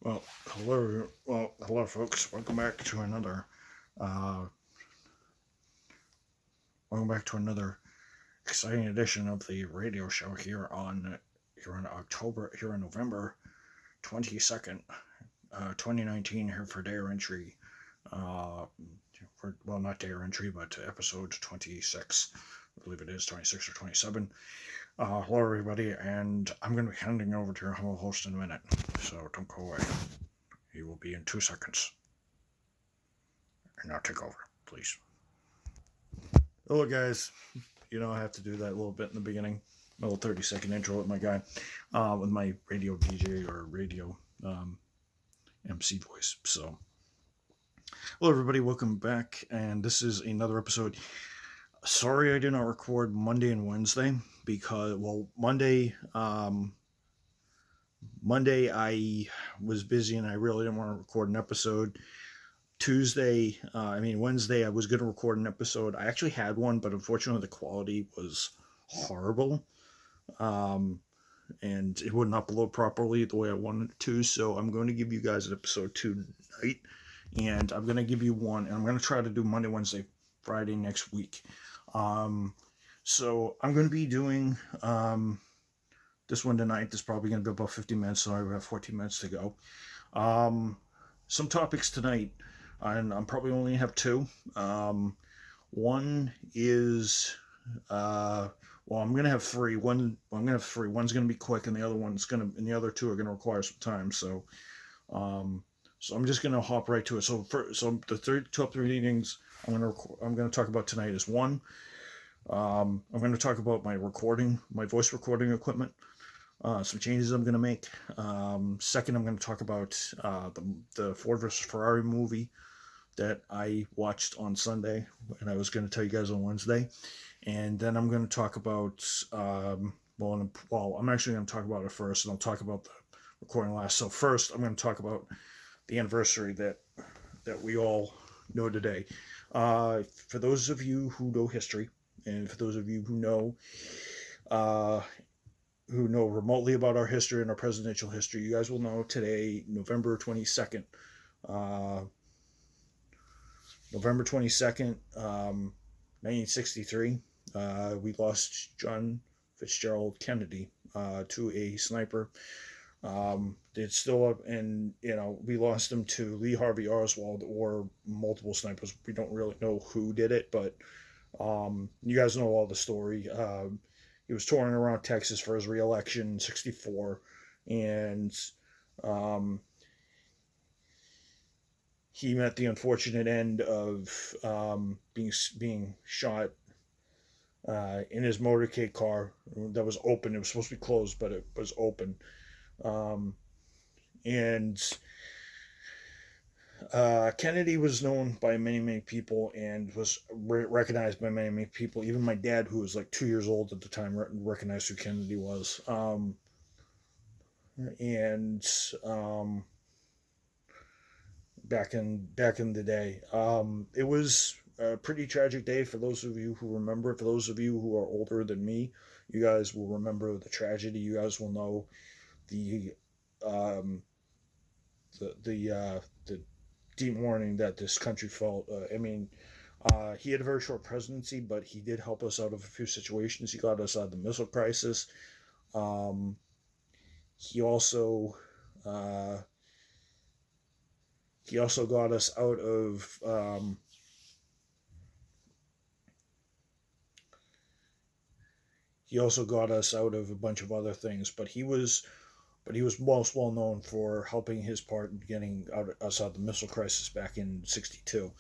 Hello, folks. Uh, welcome back to another exciting edition of the radio show here on November 22nd, 2019. Here for Dare Entry, not Dare Entry, but episode 26. I believe it is 26 or 27. Hello, everybody, and I'm going to be handing over to your host in a minute, so don't go away. He will be in 2 seconds. And now take over, please. Hello, guys. I have to do that a little bit in the beginning. A little 30-second intro with my guy, with my radio DJ or radio MC voice. So, hello, everybody. Welcome back. And this is another episode. Sorry I did not record Monday and Wednesday because, Monday I was busy and I really didn't want to record an episode. Wednesday, I was going to record an episode. I actually had one, but unfortunately the quality was horrible. And it would not upload properly the way I wanted it to. So I'm going to give you guys an episode 2 tonight. And I'm going to give you one, and I'm going to try to do Monday, Wednesday, Friday next week. So I'm going to be doing this one tonight. This is probably going to be about 50 minutes, so I have 14 minutes to go. Some topics tonight, and I'm probably only going to have two. One is, I'm going to have three. I'm going to have three. One's going to be quick, and the other two are going to require some time. So I'm just going to hop right to it. So the top three readings I'm going to talk about tonight is one. I'm going to talk about my voice recording equipment. Some changes I'm going to make. Second, I'm going to talk about the Ford vs. Ferrari movie that I watched on Sunday, and I was going to tell you guys on Wednesday. And then I'm going to talk about, I'm actually going to talk about it first, and I'll talk about the recording last. So first, I'm going to talk about the anniversary that we all know today. For those of you who know history, and for those of you who know remotely about our history and our presidential history, you guys will know today, November 22nd, 1963, we lost John Fitzgerald Kennedy to a sniper. It's still up, and we lost him to Lee Harvey Oswald or multiple snipers. We don't really know who did it, but you guys know all the story. He was touring around Texas for his re-election in '64, and he met the unfortunate end of being shot in his motorcade car that was open. It was supposed to be closed, but it was open. And Kennedy was known by many, many people and was recognized by many, many people. Even my dad, who was like 2 years old at the time, recognized who Kennedy was. Back in the day, it was a pretty tragic day for those of you who remember. For those of you who are older than me, you guys will remember the tragedy. You guys will know the deep mourning that this country felt. He had a very short presidency, but he did help us out of a few situations. He got us out of the missile crisis. He also got us out of a bunch of other things. But he was most well known for helping his part in getting us out of the missile crisis back in '62,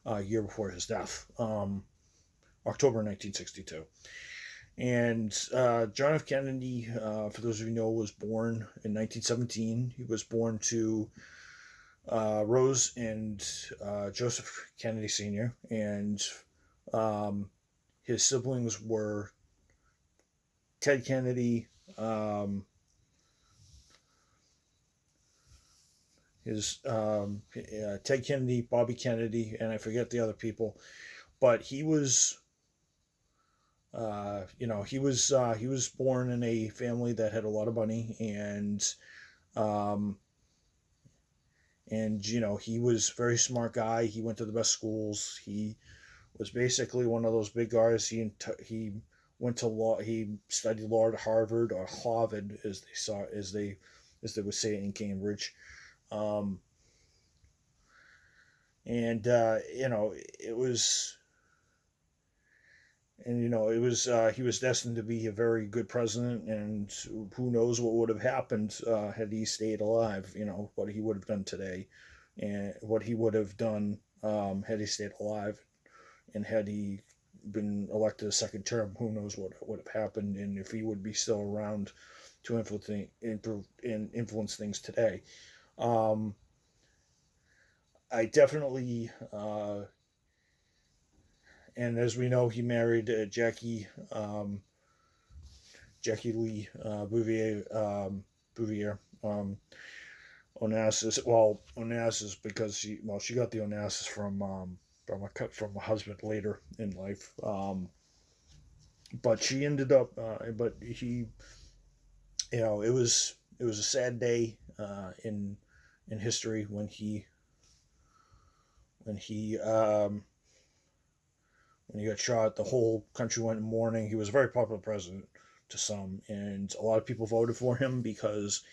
a year before his death, October 1962. And John F. Kennedy, for those of you who know, was born in 1917. He was born to Rose and Joseph Kennedy Sr., and his siblings were Ted Kennedy, Ted Kennedy, Bobby Kennedy, and I forget the other people. But he was, he was born in a family that had a lot of money, and And he was a very smart guy. He went to the best schools. He was basically one of those big guys. He went to law. He studied law at Harvard, or Harvard, as they would say it in Cambridge. Um, and it was he was destined to be a very good president, and who knows what would have happened had he stayed alive. What he would have done today, and what he would have done had he stayed alive, and had he been elected a second term. Who knows what would have happened, and if he would be still around to influence things today. Um, I definitely, and as we know, he married Jackie Lee Bouvier. Onassis. Well, Onassis because she got the Onassis from a husband later in life. But she ended up. But he, it was a sad day in history when he got shot. The whole country went in mourning. He was a very popular president to some, and a lot of people voted for him because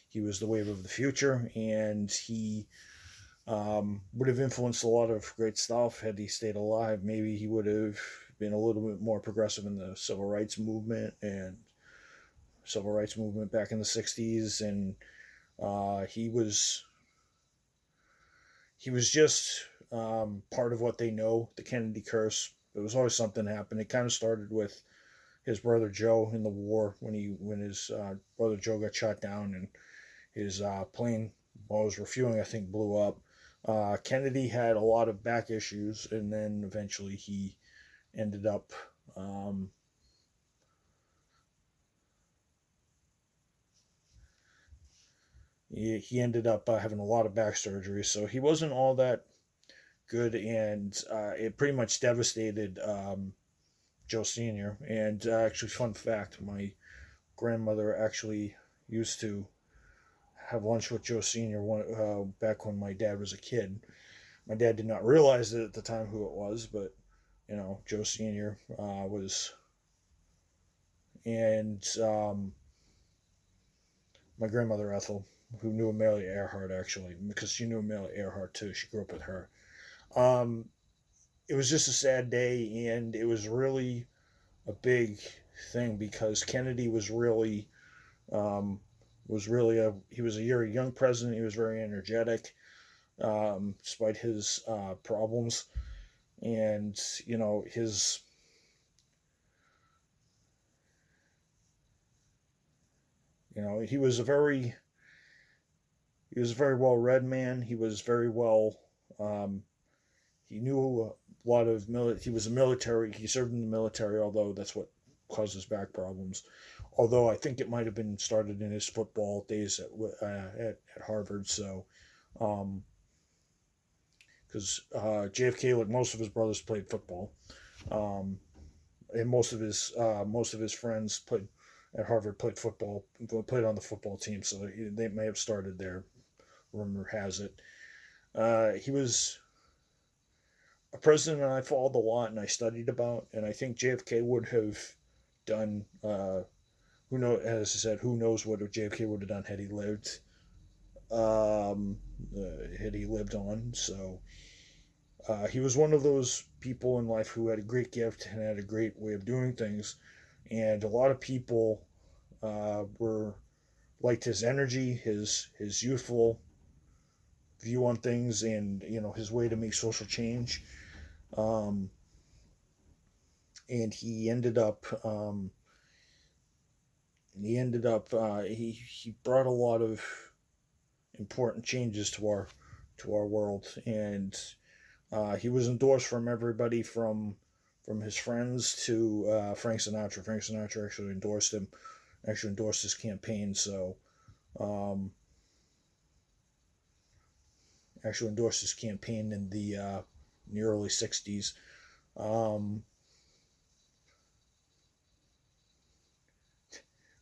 he was the wave of the future, and he would have influenced a lot of great stuff had he stayed alive. Maybe he would have been a little bit more progressive in the civil rights movement back in the '60s, and he was just part of what they know, the Kennedy curse. There was always something happened. It kind of started with his brother Joe in the war when his brother Joe got shot down, and his plane, while it was refueling, I think, blew up. Kennedy had a lot of back issues, and then eventually he ended up um, he ended up having a lot of back surgery, so he wasn't all that good, and it pretty much devastated Joe Senior. And actually, fun fact: my grandmother actually used to have lunch with Joe Senior back when my dad was a kid. My dad did not realize it at the time who it was, but Joe Senior was, and my grandmother Ethel, who knew Amelia Earhart actually, because she knew Amelia Earhart too. She grew up with her. Um, it was just a sad day, and it was really a big thing because Kennedy um, he was a very young president. He was very energetic, despite his problems, and his he was a very well read man. He was very well. Um, he knew a lot of he was a military. He served in the military, although that's what caused his back problems. Although I think it might have been started in his football days at Harvard. So, because JFK, like most of his brothers, played football, um, and most of his friends played at Harvard, played football, played on the football team. So they may have started there. Rumor has it. He was a president I followed a lot and I studied about, and I think JFK would have done. Who knows? As I said, who knows what JFK would have done had he lived. Had he lived on. So he was one of those people in life who had a great gift and had a great way of doing things, and a lot of people were liked his energy, his youthful view on things, and his way to make social change. Um, and he brought a lot of important changes to our world, and he was endorsed from everybody from his friends to Frank Sinatra. Frank Sinatra actually endorsed him, actually endorsed his campaign. So um, actually endorsed his campaign in the early '60s. Um,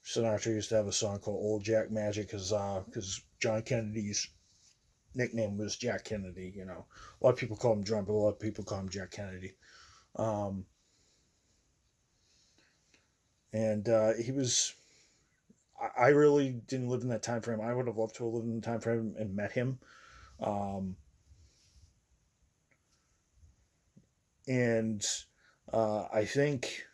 Sinatra used to have a song called "Old Jack Magic" because John Kennedy's nickname was Jack Kennedy. You know, a lot of people call him John, but a lot of people call him Jack Kennedy. Um, and he was. I really didn't live in that time frame. I would have loved to have lived in the time frame and met him. Um, and I think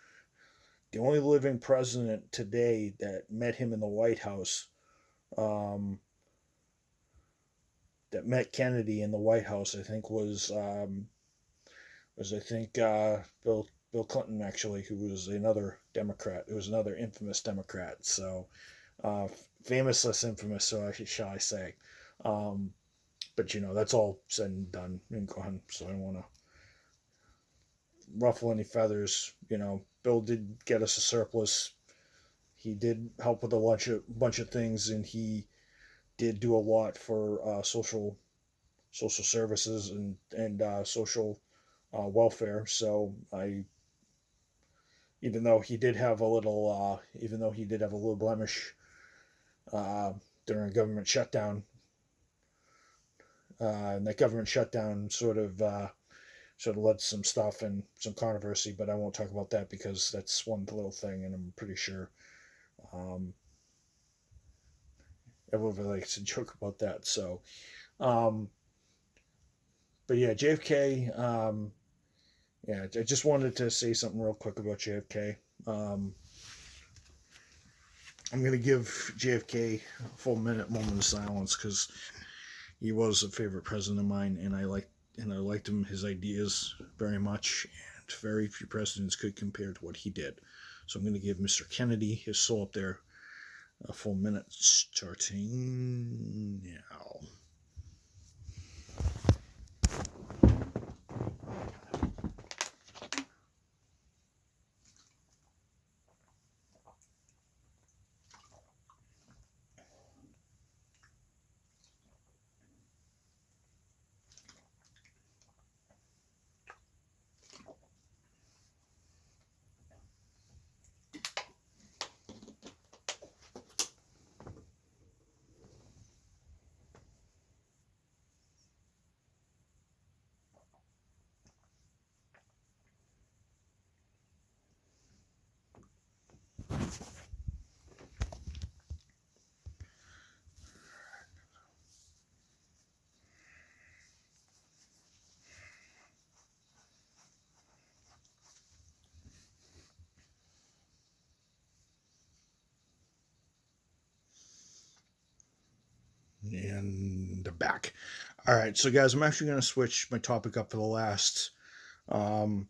the only living president today that met him in the White House, um, that met Kennedy in the White House, I think was I think Bill Clinton, actually, who was another Democrat, who was another infamous Democrat. So uh, famous less infamous, shall I say. Um, but you know, that's all said and done and gone. So I don't want to ruffle any feathers. You know, Bill did get us a surplus. He did help with a bunch of things, and he did do a lot for social services and social welfare. So I, even though he did have a little blemish uh, during a government shutdown, and that government shutdown sort of led to some stuff and some controversy. But I won't talk about that because that's one little thing, and I'm pretty sure um, everyone likes to joke about that. So, um, but yeah, JFK. Yeah, I just wanted to say something real quick about JFK. Um, I'm gonna give JFK a full moment of silence because he was a favorite president of mine, and I liked him, his ideas very much, and very few presidents could compare to what he did. So I'm gonna give Mr. Kennedy his soul up there a full minute starting now. And they're back. All right, so guys, I'm actually going to switch my topic up for the last. Um,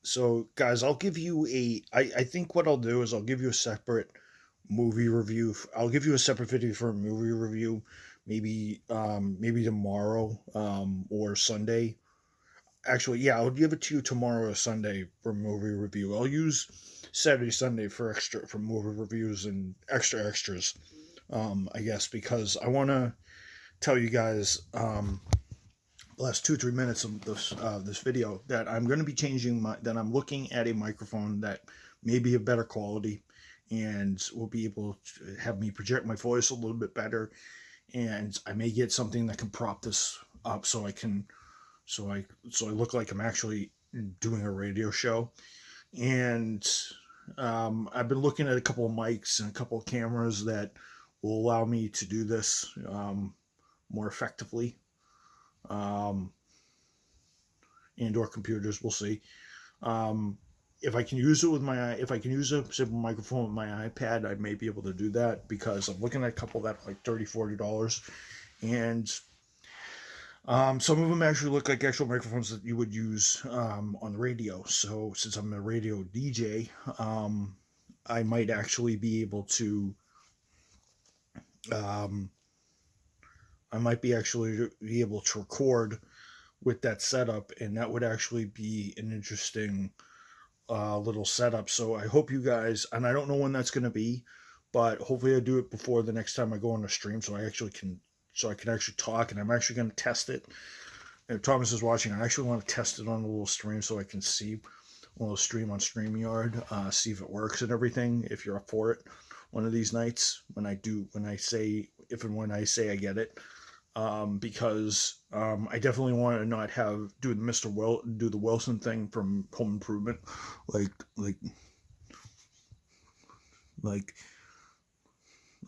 so, guys, I'll give you I think what I'll do is I'll give you a separate movie review. I'll give you a separate video for a movie review, maybe tomorrow or Sunday. Actually, yeah, I'll give it to you tomorrow or Sunday for movie review. I'll use Saturday, Sunday for movie reviews and extras. I guess because I want to tell you guys the last 2 3 minutes of this video that I'm going to be changing that I'm looking at a microphone that may be of better quality and will be able to have me project my voice a little bit better, and I may get something that can prop this up so I look like I'm actually doing a radio show. And I've been looking at a couple of mics and a couple of cameras that will allow me to do this more effectively, um, and or computers. We'll see. Um, if I can use a simple microphone with my iPad, I may be able to do that because I'm looking at a couple that are like $30 $40, and some of them actually look like actual microphones that you would use on the radio. So since I'm a radio DJ, I might actually be able to um, I might be actually be able to record with that setup, and that would actually be an interesting little setup. So I hope you guys, and I don't know when that's going to be, but hopefully I do it before the next time I go on a stream, so I can actually talk, and I'm actually going to test it. If Thomas is watching, I actually want to test it on a little stream so I can see a little stream on StreamYard, see if it works and everything. If you're up for it, one of these nights when I say if and when I say I get it. Because I definitely want to not do the Wilson thing from Home Improvement, like like like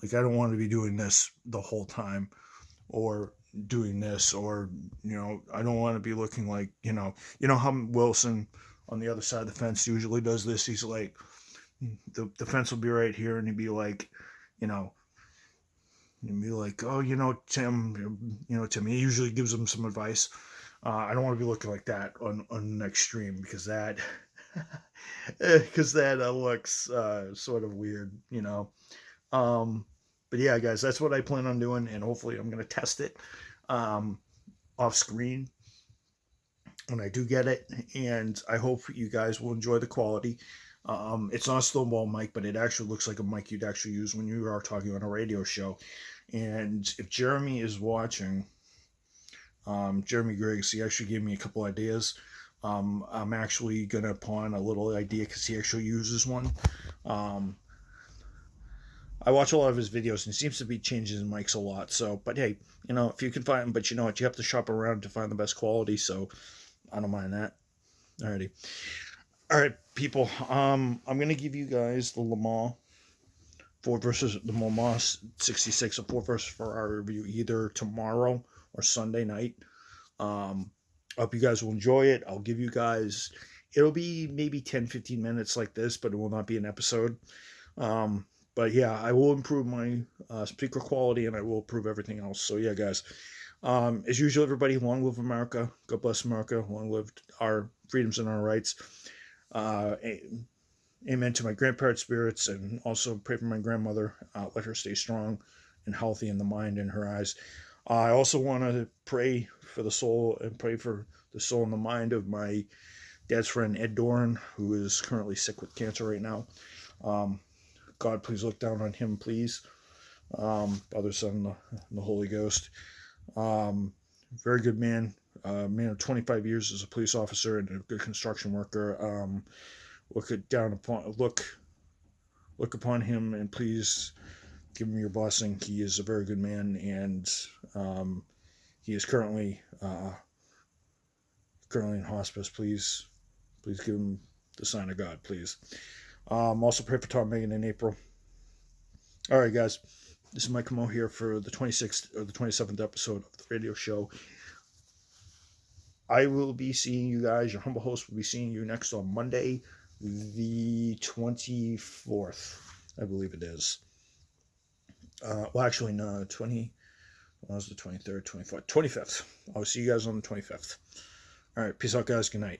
I don't want to be doing this the whole time, or doing this, or I don't want to be looking like how Wilson on the other side of the fence usually does this. He's like, the fence will be right here, and he'd be like, you know and be like, oh, Tim, he usually gives him some advice. I don't want to be looking like that on the next stream, because that looks sort of weird. Um, but yeah, guys, that's what I plan on doing, and hopefully I'm going to test it um, off screen when I do get it, and I hope you guys will enjoy the quality. It's not a snowball mic, but it actually looks like a mic you'd actually use when you are talking on a radio show. And if Jeremy is watching, Jeremy Griggs, he actually gave me a couple ideas. I'm actually going to pawn a little idea because he actually uses one. I watch a lot of his videos, and he seems to be changing his mics a lot. So, but hey, if you can find them, but you know what, you have to shop around to find the best quality. So, I don't mind that. Alrighty. All right, people. I'm gonna give you guys the Le Mans Ford versus the Le Mans 66, a Ford versus Ferrari review, either tomorrow or Sunday night. I hope you guys will enjoy it. I'll give you guys. It'll be maybe 10-15 minutes like this, but it will not be an episode. But yeah, I will improve my speaker quality, and I will improve everything else. So yeah, guys. As usual, everybody, long live America. God bless America. Long live our freedoms and our rights. Amen to my grandparents' spirits, and also pray for my grandmother. Let her stay strong and healthy in the mind and her eyes. I also want to pray for the soul and the mind of my dad's friend Ed Doran, who is currently sick with cancer right now. God, please look down on him, please. Father, Son, and the Holy Ghost. Very good man. Man of 25 years as a police officer and a good construction worker. Look upon him, and please give him your blessing. He is a very good man, and he is currently in hospice. Please give him the sign of God, please. Also pray for Tom, Megan, and April. All right, guys. This is Mike Mo here for the 26th or the 27th episode of the radio show. I will be seeing you guys. Your humble host will be seeing you next on Monday, the 24th, I believe it is. Well, actually, no, 20. What was the 23rd, 24th, 25th? I'll see you guys on the 25th. All right, peace out, guys. Good night.